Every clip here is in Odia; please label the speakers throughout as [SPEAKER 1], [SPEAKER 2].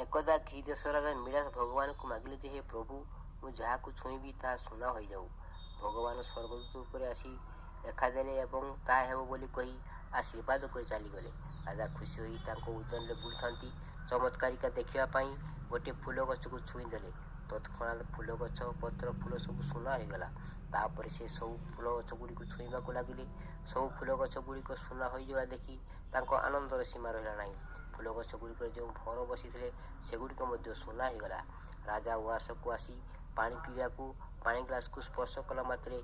[SPEAKER 1] एकदा କ୍ଷୀରଦେଶ ରାଜା ମିଳାସ ଭଗବାନଙ୍କୁ ମାଗିଲେ ଯେ, ହେ ପ୍ରଭୁ, ମୁଁ ଯାହାକୁ ଛୁଇଁବି ତାହା ସୁନା ହୋଇଯାଉ। ଭଗବାନ ସ୍ୱର୍ଗଦୂତ ଉପରେ ଆସି ଦେଖାଦେଲେ ଏବଂ ତାହା ହେବ ବୋଲି କହି ଆଶୀର୍ବାଦ କରି ଚାଲିଗଲେ। ରାଜା ଖୁସି ହୋଇ ତାଙ୍କ ଉଦ୍ୟାନରେ ବୁଲୁଥାନ୍ତି। ଚମତ୍କାରିକା ଦେଖିବା ପାଇଁ ଗୋଟିଏ ଫୁଲ ଗଛକୁ ଛୁଇଁଦେଲେ। ତତ୍କ୍ଷଣାତ୍ ଫୁଲ ଗଛ ପତ୍ର ଫୁଲ ସବୁ ସୁନା ହୋଇଗଲା। ତାପରେ ସେ ସବୁ ଫୁଲ ଗଛଗୁଡ଼ିକୁ ଛୁଇଁବାକୁ ଲାଗିଲେ। ସବୁ ଫୁଲ ଗଛଗୁଡ଼ିକ ସୁନା ହୋଇଯିବା ଦେଖି ତାଙ୍କ ଆନନ୍ଦର ସୀମା ରହିଲା ନାହିଁ। ଫୁଲ ଗଛଗୁଡ଼ିକରେ ଯେଉଁ ଭଅଁର ବସିଥିଲେ ସେଗୁଡ଼ିକ ମଧ୍ୟ ସୁନା ହୋଇଗଲା। ରାଜା ଉଆସକୁ ଆସି ପାଣି ପିଇବାକୁ ପାଣି ଗ୍ଲାସକୁ ସ୍ପର୍ଶ କଲା ମାତ୍ରେ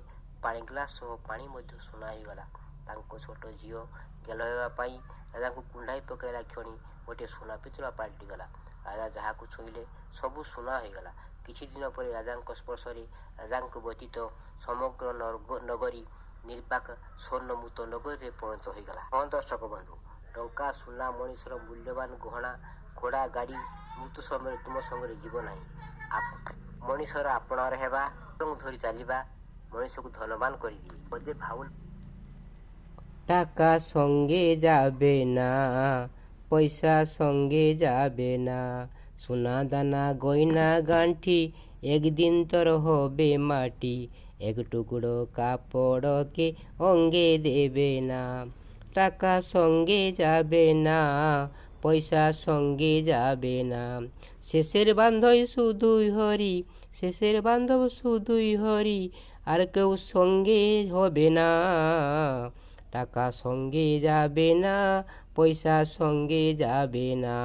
[SPEAKER 1] ପାଣି ଗ୍ଲାସ ସହ ପାଣି ମଧ୍ୟ ସୁନା ହୋଇଗଲା। ତାଙ୍କ ଛୋଟ ଝିଅ ଗେଲ ହେବା ପାଇଁ ରାଜାଙ୍କୁ କୁଣ୍ଢାଇ ପକାଇଲା କ୍ଷଣି ଗୋଟିଏ ସୁନା ପିତୁଳା ପାଲଟିଗଲା। ରାଜା ଯାହାକୁ ଛୁଇଁଲେ ସବୁ ସୁନା ହୋଇଗଲା। କିଛି ଦିନ ପରେ ରାଜାଙ୍କ ସ୍ପର୍ଶରେ ରାଜାଙ୍କ ବ୍ୟତୀତ ସମଗ୍ର ନଗରୀ ନିର୍ବାକ ସ୍ୱର୍ଣ୍ଣମୁକ୍ତ ନଗରୀରେ ପରିଣତ ହୋଇଗଲା। ହଁ ଦର୍ଶକ ବନ୍ଧୁ, ଟଙ୍କା, ସୁନା, ମଣିଷର ମୂଲ୍ୟବାନ ଗହଣା, ଘୋଡ଼ା, ଗାଡ଼ି ମୃତ୍ୟୁ ସମୟରେ ତୁମ ସଙ୍ଗରେ ଯିବ ନାହିଁ। ମଣିଷର ଆପଣାର ହେବା ଏବଂ ଧରି ଚାଲିବା ମଣିଷକୁ ଧନବାନ କରିଦିଏ। ବୋଧେ ଭାବୁଲ
[SPEAKER 2] টাকা সঙ্গে যাবে না, পয়সা সঙ্গে যাবে না, সোনা দানা গয়না গাঁঠি একদিন তোর হবে মাটি, এক টুকরো কাপড়কে অঙ্গে দেবে না। টাকা সঙ্গে যাবে না, পয়সা সঙ্গে যাবে না, শেষের বান্ধব শুধুই হরি, শেষের বান্ধব শুধুই হরি, আর কেউ সঙ্গে হবে না। টাকা সঙ্গে যাবে না, পয়সা সঙ্গে যাবে না।